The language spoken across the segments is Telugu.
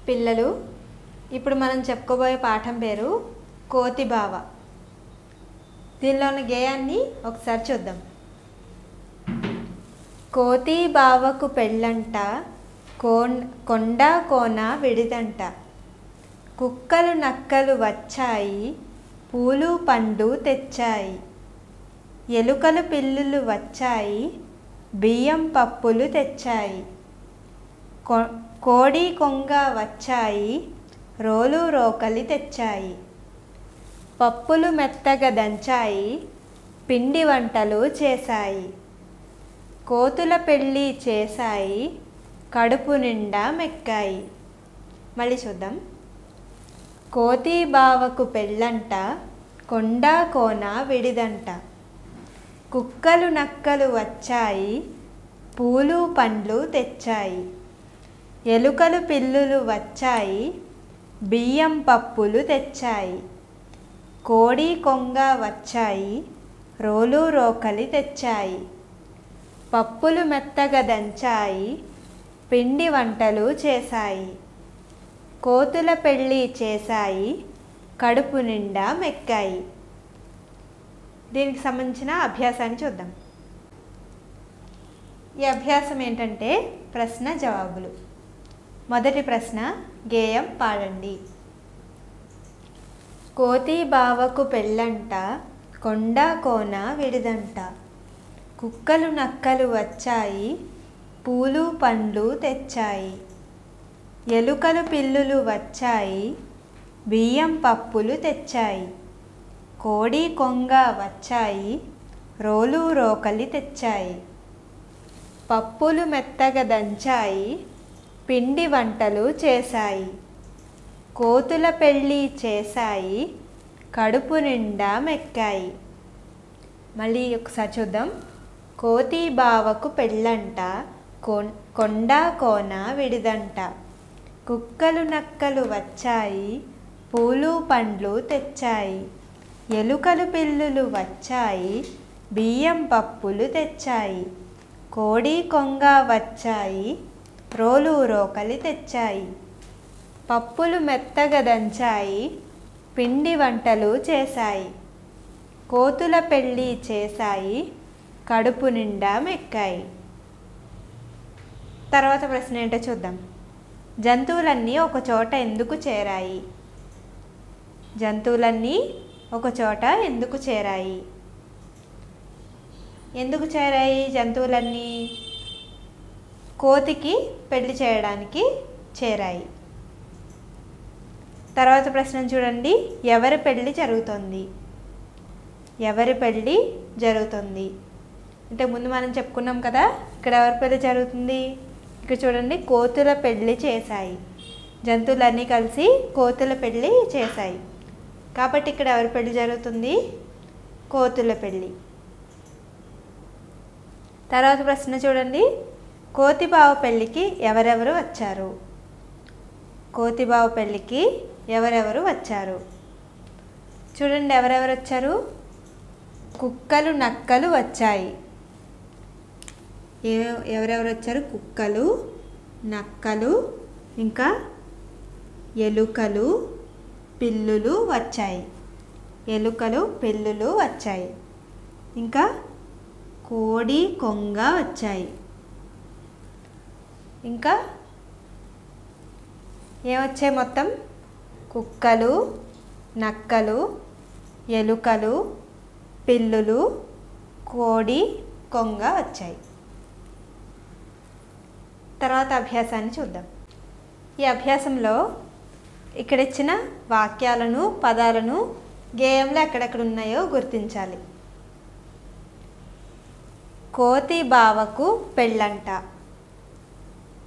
పిల్లలు ఇప్పుడు మనం చెప్పుకోబోయే పాఠం పేరు కోతి బావ. దీనిలోని గేయాన్ని ఒకసారి చూద్దాం. కోతి బావకు పెళ్ళంట, కొండ కోన విడిదంట, కుక్కలు నక్కలు వచ్చాయి, పూలు పండ్లు తెచ్చాయి, ఎలుకలు పిల్లులు వచ్చాయి, బియ్యం పప్పులు తెచ్చాయి, కోడి కొంగ వచ్చాయి, రోలు రోకలి తెచ్చాయి, పప్పులు మెత్తగా దంచాయి, పిండి వంటలు చేశాయి, కోతుల పెళ్ళి చేశాయి, కడుపు నిండా మెక్కాయి. మళ్ళీ చూద్దాం. కోతి బావకు పెళ్ళంట, కొండ కోన విడిదంట, కుక్కలు నక్కలు వచ్చాయి, పూలు పండ్లు తెచ్చాయి, ఎలుకలు పిల్లులు వచ్చాయి, బియ్యం పప్పులు తెచ్చాయి, కోడి కొంగ వచ్చాయి, రోలు రోకలి తెచ్చాయి, పప్పులు మెత్తగా దంచాయి, పిండి వంటలు చేశాయి, కోతుల పెళ్ళి చేశాయి, కడుపు నిండా మెక్కాయి. దీనికి సంబంధించిన అభ్యాసాన్ని చూద్దాం. ఈ అభ్యాసం ఏంటంటే ప్రశ్న జవాబులు. మొదటి ప్రశ్న, గేయం పాడండి. కోతి బావకు పెళ్ళంట, కొండ కోన విడిదంట, కుక్కలు నక్కలు వచ్చాయి, పూలు పండ్లు తెచ్చాయి, ఎలుకలు పిల్లులు వచ్చాయి, బియ్యం పప్పులు తెచ్చాయి, కోడి కొంగ వచ్చాయి, రోలు రోకలి తెచ్చాయి, పప్పులు మెత్తగా దంచాయి, పిండి వంటలు చేశాయి, కోతుల పెళ్ళి చేశాయి, కడుపు నిండా మెక్కాయి. మళ్ళీ ఒకసారి చూద్దాం. కోతి బావకు పెళ్ళంట, కొండ కోన విడిదంట, కుక్కలు నక్కలు వచ్చాయి, పూలు పండ్లు తెచ్చాయి, ఎలుకలు పిల్లులు వచ్చాయి, బియ్యం పప్పులు తెచ్చాయి, కోడి కొంగ వచ్చాయి, రోలు రోకలి తెచ్చాయి, పప్పులు మెత్తగా దంచాయి, పిండి వంటలు చేశాయి, కోతుల పెళ్ళి చేశాయి, కడుపు నిండా మెక్కాయి. తర్వాత ప్రశ్న ఏంటో చూద్దాం. జంతువులన్నీ ఒక చోట ఎందుకు చేరాయి? జంతువులన్నీ ఒక చోట ఎందుకు చేరాయి? ఎందుకు చేరాయి జంతువులన్నీ? కోతికి పెళ్లి చేయడానికి చేరాయి. తర్వాత ప్రశ్న చూడండి. ఎవరి పెళ్ళి జరుగుతుంది? ఎవరి పెళ్ళి జరుగుతుంది అంటే ముందు మనం చెప్పుకున్నాం కదా, ఇక్కడ ఎవరి పెళ్ళి జరుగుతుంది? ఇక్కడ చూడండి, కోతుల పెళ్ళి చేశాయి. జంతువులన్నీ కలిసి కోతుల పెళ్ళి చేశాయి కాబట్టి ఇక్కడ ఎవరి పెళ్ళి జరుగుతుంది? కోతుల పెళ్ళి. తర్వాత ప్రశ్న చూడండి. కోతి బావ పెళ్ళికి ఎవరెవరు వచ్చారు? కోతి బావ పెళ్ళికి ఎవరెవరు వచ్చారు? చూడండి, ఎవరెవరు వచ్చారు? కుక్కలు నక్కలు వచ్చాయి. ఎవరెవరు వచ్చారు? కుక్కలు, నక్కలు, ఇంకా ఎలుకలు, పిల్లులు వచ్చాయి. ఎలుకలు పిల్లులు వచ్చాయి. ఇంకా కోడి కొంగ వచ్చాయి. ఇంకా ఏమొచ్చాయి? మొత్తం కుక్కలు, నక్కలు, ఎలుకలు, పిల్లులు, కోడి కొంగ వచ్చాయి. తర్వాత అభ్యాసాన్ని చూద్దాం. ఈ అభ్యాసంలో ఇక్కడ ఇచ్చిన వాక్యాలను, పదాలను గేయంలో ఎక్కడెక్కడ ఉన్నాయో గుర్తించాలి. కోతి బావకు పెళ్ళంట.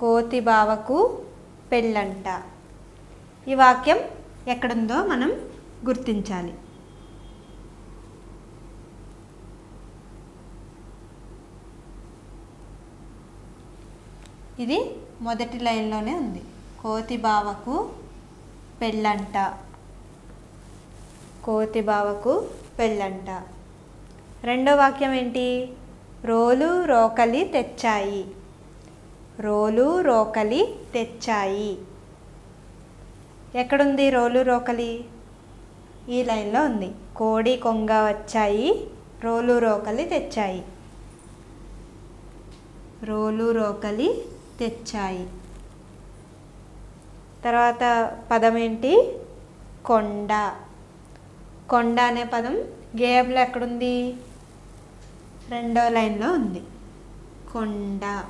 కోతి బావకు పెళ్ళంట. ఈ వాక్యం ఎక్కడుందో మనం గుర్తించాలి. ఇది మొదటి లైన్లోనే ఉంది. కోతి బావకు పెళ్ళంట. కోతి బావకు పెళ్ళంట. రెండో వాక్యం ఏంటి? రోలు రోకలి తెచ్చాయి. రోలు రోకలి తెచ్చాయి. ఎక్కడుంది రోలు రోకలి? ఈ లైన్లో ఉంది. కోడి కొంగ వచ్చాయి, రోలు రోకలి తెచ్చాయి. రోలు రోకలి తెచ్చాయి. తర్వాత పదం ఏంటి? కొండ. కొండ అనే పదం గేయంలో ఎక్కడుంది? రెండో లైన్లో ఉంది. కొండ.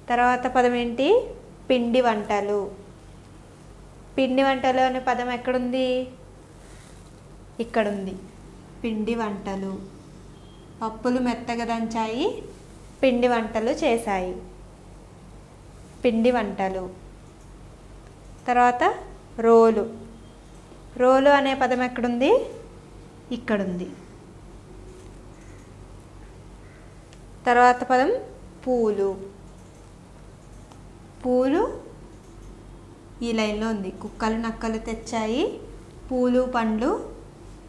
తర్వాత పదం ఏంటి? పిండి వంటలు. పిండి వంటలు అనే పదం ఎక్కడుంది? ఇక్కడుంది. పిండి వంటలు. పప్పులు మెత్తగా దంచాయి, పిండి వంటలు చేశాయి. పిండి వంటలు. తర్వాత రోలు. రోలు అనే పదం ఎక్కడుంది? ఇక్కడుంది. తర్వాత పదం పూలు. పూలు ఈ లైన్లో ఉంది. కుక్కలు నక్కలు తెచ్చాయి, పూలు పండ్లు.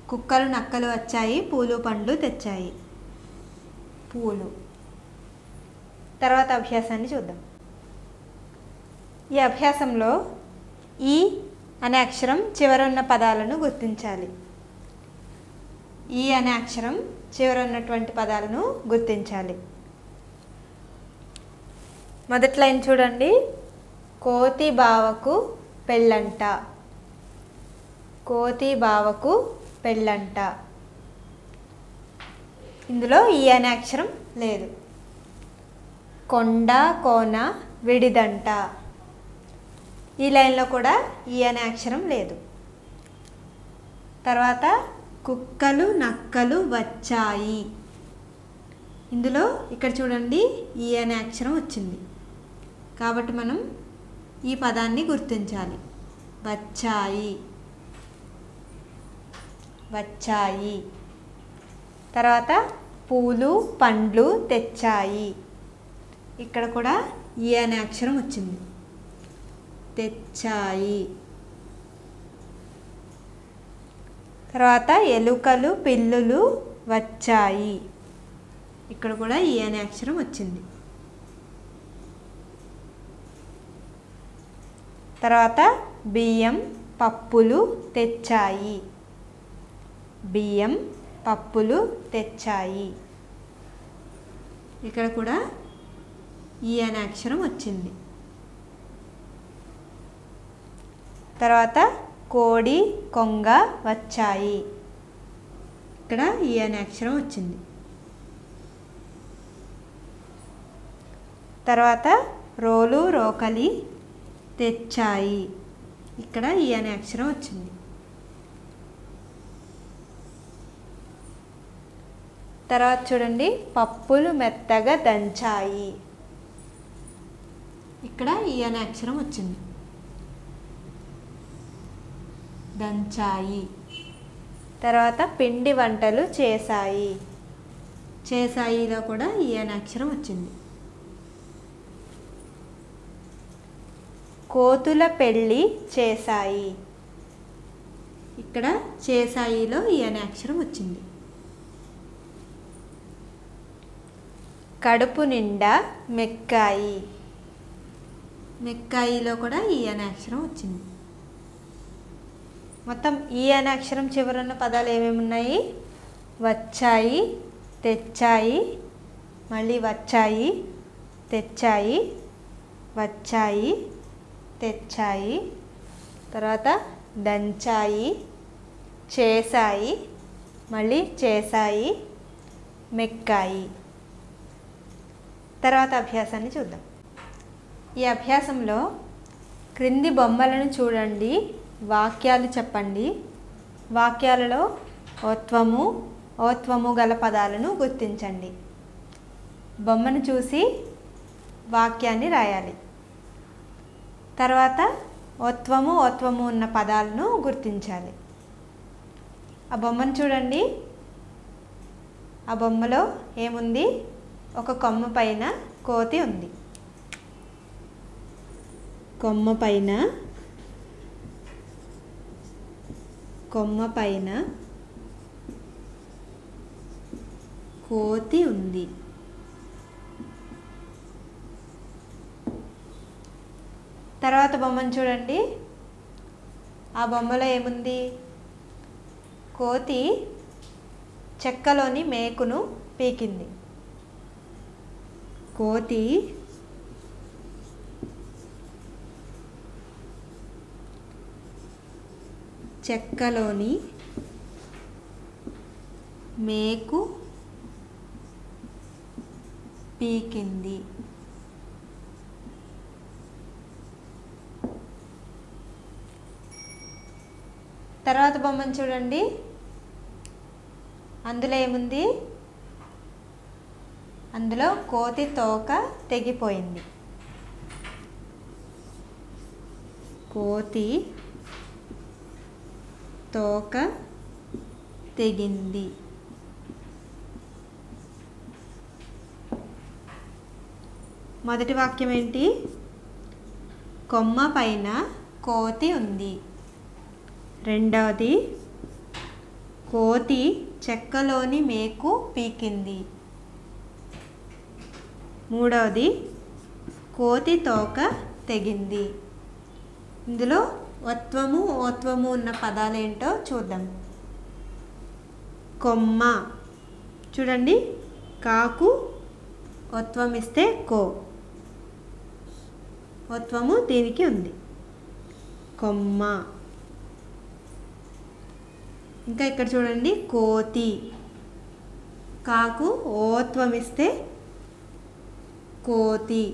కుక్కలు నక్కలు వచ్చాయి, పూలు పండ్లు తెచ్చాయి. పూలు. తర్వాత అభ్యాసాన్ని చూద్దాం. ఈ అభ్యాసంలో ఈ అనే అక్షరం చివరున్న పదాలను గుర్తించాలి. ఈ అనే అక్షరం చివరున్నటువంటి పదాలను గుర్తించాలి. మొదటి లైన్ చూడండి. కోతి బావకు పెళ్ళంట. కోతి బావకు పెళ్ళంట. ఇందులో ఈ అనే అక్షరం లేదు. కొండ కోన విడిదంట. ఈ లైన్లో కూడా ఈ అనే అక్షరం లేదు. తర్వాత కుక్కలు నక్కలు వచ్చాయి. ఇందులో ఇక్కడ చూడండి ఈ అనే అక్షరం వచ్చింది. కాబట్టి మనం ఈ పదాన్ని గుర్తించాలి. వచ్చాయి. వచ్చాయి. తర్వాత పూలు పండ్లు తెచ్చాయి. ఇక్కడ కూడా ఈ అనే అక్షరం వచ్చింది. తెచ్చాయి. తర్వాత ఎలుకలు పిల్లులు వచ్చాయి. ఇక్కడ కూడా ఈ అనే అక్షరం వచ్చింది. తర్వాత బియ్యం పప్పులు తెచ్చాయి. బియ్యం పప్పులు తెచ్చాయి. ఇక్కడ కూడా ఈ అనే అక్షరం వచ్చింది. తర్వాత కోడి కొంగ వచ్చాయి. ఇక్కడ ఈ అనే అక్షరం వచ్చింది. తర్వాత రోలు రోకలి తెచ్చాయి. ఇక్కడ ఈ అనే అక్షరం వచ్చింది. తర్వాత చూడండి పప్పులు మెత్తగా దంచాయి. ఇక్కడ ఈ అనే అక్షరం వచ్చింది. దంచాయి. తర్వాత పిండి వంటలు చేశాయి. చేశాయిలో కూడా ఈ అనే అక్షరం వచ్చింది. కోతుల పెళ్ళి చేశాయి. ఇక్కడ చేశాయిలో ఈ అనే అక్షరం వచ్చింది. కడుపు నిండా మెక్కాయి. మెక్కాయిలో కూడా ఈ అనే అక్షరం వచ్చింది. మొత్తం ఈ అనే అక్షరం చివరన్న పదాలు ఏమేమి ఉన్నాయి? వచ్చాయి, తెచ్చాయి, మళ్ళీ వచ్చాయి, తెచ్చాయి, వచ్చాయి, తెచ్చాయి, తర్వాత దంచాయి, చేశాయి, మళ్ళీ చేశాయి, మెక్కాయి. తర్వాత అభ్యాసాన్ని చూద్దాం. ఈ అభ్యాసంలో క్రింది బొమ్మలను చూడండి, వాక్యాలు చెప్పండి. వాక్యాలలో ఓత్వము ఓత్వము గల పదాలను గుర్తించండి. బొమ్మను చూసి వాక్యాన్ని రాయాలి. తర్వాత ఓత్వము ఓత్వము ఉన్న పదాలను గుర్తించాలి. ఆ బొమ్మను చూడండి. ఆ బొమ్మలో ఏముంది? ఒక కొమ్మ పైన కోతి ఉంది. కొమ్మ పైన కోతి ఉంది. తర్వాత బొమ్మను చూడండి. ఆ బొమ్మలో ఏముంది? కోతి చెక్కలోని మేకును పీకింది. కోతి చెక్కలోని మేకు పీకింది. తర్వాత బొమ్మను చూడండి. అందులో ఏముంది? అందులో కోతి తోక తెగిపోయింది. కోతి తోక తెగింది. మొదటి వాక్యం ఏంటి? కొమ్మ పైన కోతి ఉంది. రెండవది కోతి చెక్కలోని మేకు పీకింది. మూడవది కోతి తోక తెగింది. ఇందులో వత్వము ఓత్వము ఉన్న పదాలు ఏంటో చూద్దాం. కొమ్మ చూడండి, కాకు ఓత్వం ఇస్తే కో, ఓత్వము దీనికి ఉంది, కొమ్మ. ఇంకా ఇక్కడ చూడండి, కోతి, కాకు ఓత్వం ఇస్తే కోతి,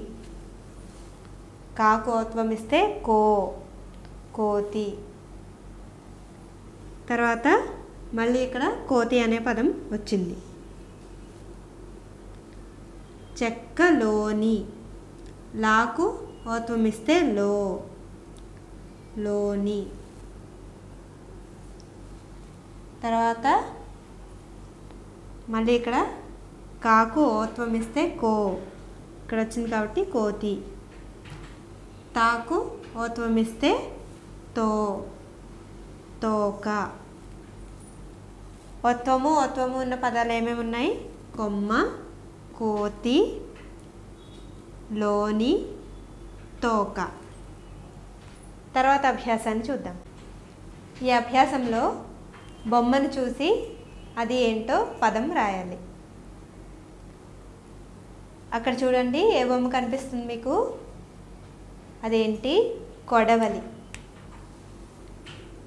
కాకు ఓత్వం ఇస్తే కో, కోతి. తర్వాత మళ్ళీ ఇక్కడ కోతి అనే పదం వచ్చింది. చెక్కలోని, లాకు ఓత్వం ఇస్తే లో, లోని. తర్వాత మళ్ళీ ఇక్కడ కాకు ఓత్వం ఇస్తే కో, ఇక్కడ వచ్చింది కాబట్టి కోతి. తాకు ఓత్వం ఇస్తే తో, తోక. ఓత్వము ఓత్వము ఉన్న పదాలు ఏమేమి ఉన్నాయి? కొమ్మ, కోతి, లోని, తోక. తర్వాత అభ్యాసాన్ని చూద్దాం. ఈ అభ్యాసంలో బొమ్మను చూసి అది ఏంటో పదం రాయాలి. అక్కడ చూడండి, ఏ బొమ్మ కనిపిస్తుంది మీకు? అదేంటి? కొడవలి.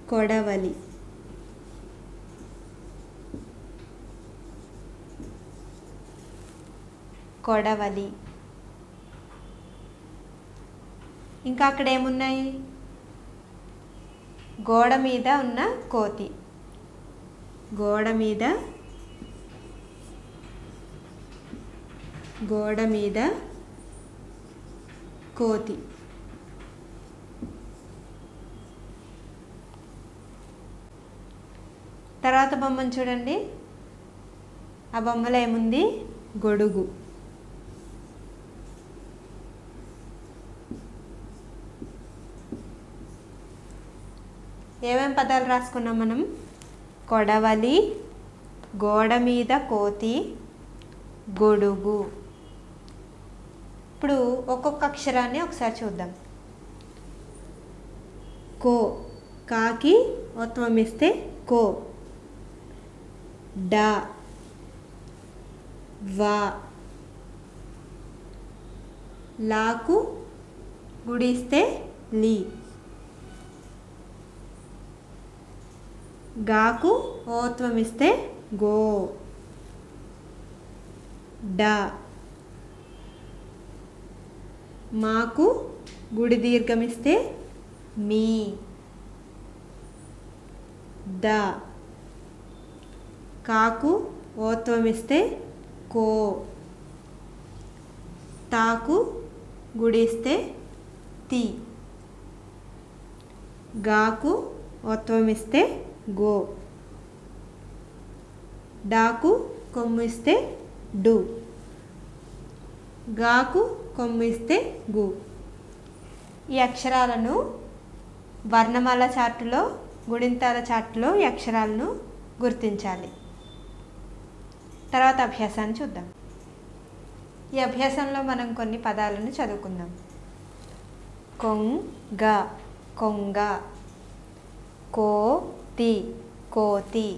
కొడవలి. కొడవలి. ఇంకా అక్కడ ఏమున్నాయి? గోడ మీద ఉన్న కోతి, గోడ మీద, గోడ మీద కోతి. తర్వాత బొమ్మను చూడండి. ఆ బొమ్మలో ఏముంది? గొడుగు. ఏమేం పదాలు రాసుకున్నాం మనం? కొడవలి, గోడ మీద కోతి, గొడుగు. ఇప్పుడు ఒక్కొక్క అక్షరాన్ని ఒకసారి చూద్దాం. కో, కాకి ఓత్వం ఇస్తే కో. డ, వా, లాకు గుడిస్తే లి. గాకు ఓత్వం ఇస్తే గో, డ. మాకు గుడి దీర్ఘమిస్తే మీ, ద. కాకు ఓత్వం ఇస్తే కో, తాకు గుడిస్తే తి. గాకు ఓత్వం ఇస్తే గో, డాకు కొమ్ము ఇస్తే డు, గాకు కొమ్ము ఇస్తే గు. ఈ అక్షరాలను వర్ణమాల చార్టులో, గుణింతాల చార్టులో ఈ అక్షరాలను గుర్తించాలి. తర్వాత అభ్యాసాన్ని చూద్దాం. ఈ అభ్యాసంలో మనం కొన్ని పదాలను చదువుకుందాం. కొంగ కొంగ, కోతి కోతి,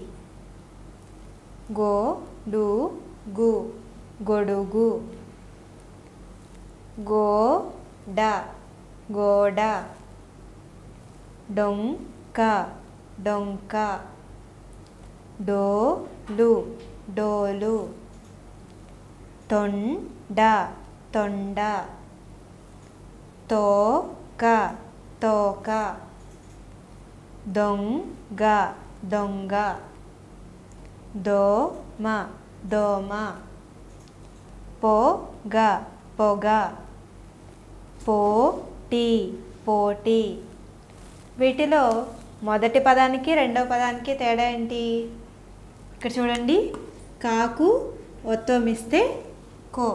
గొడుగు గొడుగు, గోడ గోడ, డొంక డొంక, డోలు డోలు, తొండ తొండ, తోక తోక, దొంగ దొంగ, దోమ దోమ, పొగ పొగ, పోటీ పోటీ. వీటిలో మొదటి పదానికి రెండవ పదానికి తేడా ఏంటి? ఇక్కడ చూడండి, కాకు ఓత్వం ఇస్తే కో,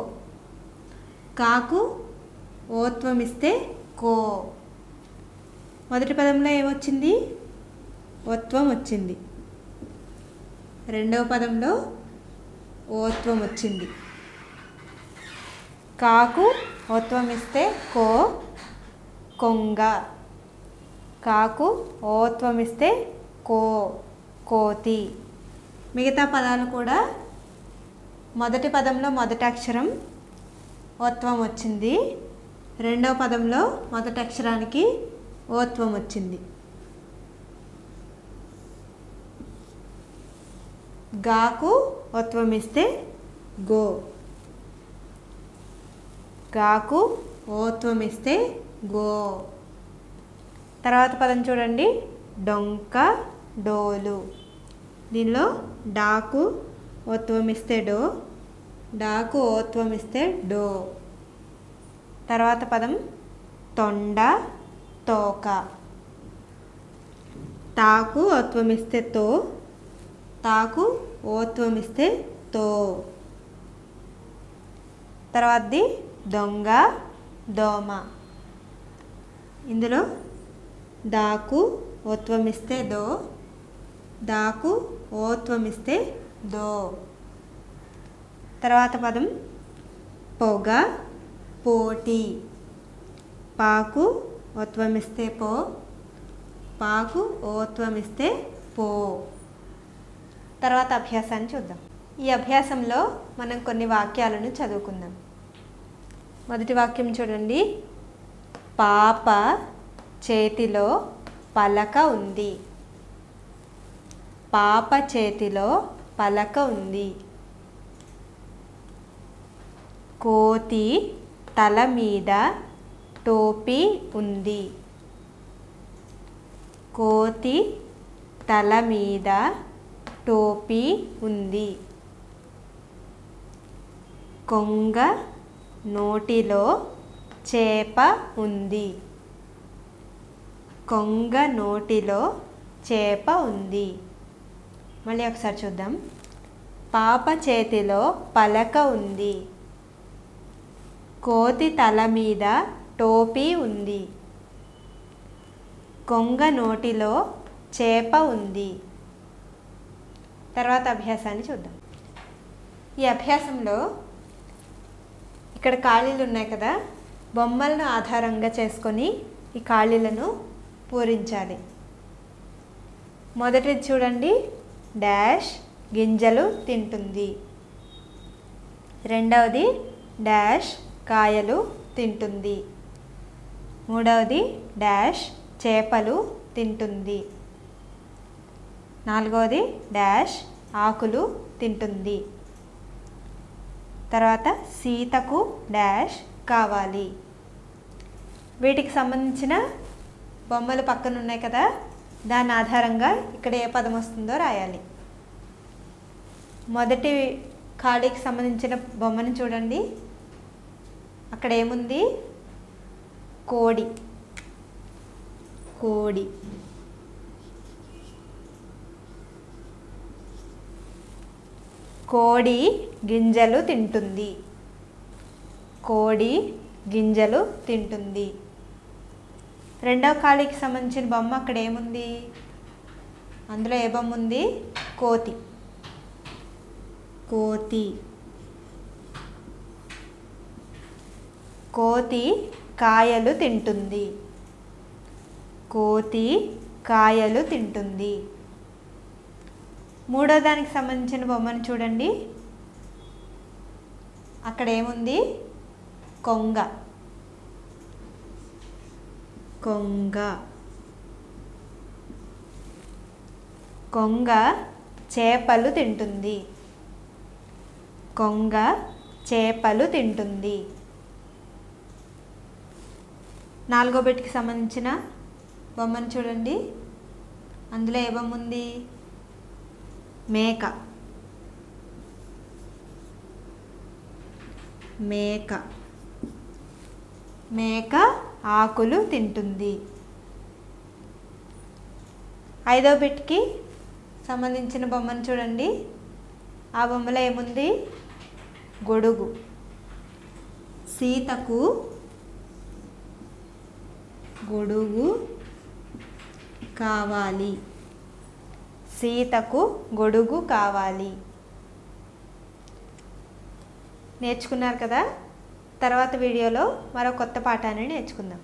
కాకు ఓత్వం ఇస్తే కో. మొదటి పదంలో ఏమొచ్చింది? ఓత్వం వచ్చింది. రెండవ పదంలో ఓత్వం వచ్చింది. కాకు ఓత్వం ఇస్తే కో, కొంగ. కాకు ఓత్వం ఇస్తే కో, కోతి. మిగతా పదాలు కూడా మొదటి పదంలో మొదటి అక్షరం ఓత్వం వచ్చింది, రెండవ పదంలో మొదటి అక్షరానికి ఓత్వం వచ్చింది. గాకు ఓత్వం ఇస్తే గో, గాకు ఓత్వం ఇస్తే గో. తర్వాత పదం చూడండి, డొంక డోలు. దీనిలో డాకు ఓత్వం ఇస్తే డో, డాకు ఓత్వం ఇస్తే డో. తర్వాత పదం తొండ తోక. తాకు ఓత్వం ఇస్తే తో, తాకు ఓత్వం ఇస్తే తో. తర్వాతది దొంగ దోమ. ఇందులో దాకు ఓత్వం ఇస్తే దో, దాకు ఓత్వం ఇస్తే దో. తర్వాత పదం పొగ పోటీ. పాకు ఓత్వం ఇస్తే పో, పాకు ఓత్వం ఇస్తే పో. తర్వాత అభ్యాసాన్ని చూద్దాం. ఈ అభ్యాసంలో మనం కొన్ని వాక్యాలను చదువుకుందాం. మొదటి వాక్యం చూడండి, పాప చేతిలో పలక ఉంది. పాప చేతిలో పలక ఉంది. కోతి తల మీద టోపీ ఉంది. కోతి తల మీద టోపీ ఉంది. కొంగ నోటిలో చేప ఉంది. కొంగ నోటిలో చేప ఉంది. మళ్ళీ ఒకసారి చూద్దాం. పాప చేతిలో పలక ఉంది. కోతి తల మీద టోపీ ఉంది. కొంగ నోటిలో చేప ఉంది. తర్వాత అభ్యాసాన్ని చూద్దాం. ఈ అభ్యాసంలో ఇక్కడ ఖాళీలు ఉన్నాయి కదా, బొమ్మలను ఆధారంగా చేసుకొని ఈ ఖాళీలను పూరించాలి. మొదటిది చూడండి, డాష్ గింజలు తింటుంది. రెండవది డాష్ కాయలు తింటుంది. మూడవది డాష్ చేపలు తింటుంది. నాలుగవది డాష్ ఆకులు తింటుంది. తర్వాత సీతకు డాష్ కావాలి. వీటికి సంబంధించిన బొమ్మలు పక్కన ఉన్నాయి కదా, దాని ఆధారంగా ఇక్కడ ఏ పదం వస్తుందో రాయాలి. మొదటి ఖాళీకి సంబంధించిన బొమ్మను చూడండి. అక్కడ ఏముంది? కోడి. కోడి. కోడి గింజలు తింటుంది. కోడి గింజలు తింటుంది. రెండవ ఖాళీకి సంబంధించిన బొమ్మ అక్కడ ఏముంది? అందులో ఏ బొమ్మ ఉంది? కోతి. కోతి. కోతి కాయలు తింటుంది. కోతి కాయలు తింటుంది. మూడో దానికి సంబంధించిన బొమ్మను చూడండి. అక్కడ ఏముంది? కొంగ. కొంగ. కొంగ చేపలు తింటుంది. కొంగ చేపలు తింటుంది. నాలుగో బిట్కి సంబంధించిన బొమ్మను చూడండి. అందులో ఏ బొమ్మ ఉంది? మేక. మేక. మేక ఆకులు తింటుంది. ఐదో బిట్కి సంబంధించిన బొమ్మను చూడండి. ఆ బొమ్మలో ఏముంది? గొడుగు. సీతకు గొడుగు కావాలి. సీతకు గొడుగు కావాలి. నేర్చుకున్నారు కదా? తర్వాత వీడియోలో మరో కొత్త పాఠాన్ని నేర్చుకుందాం.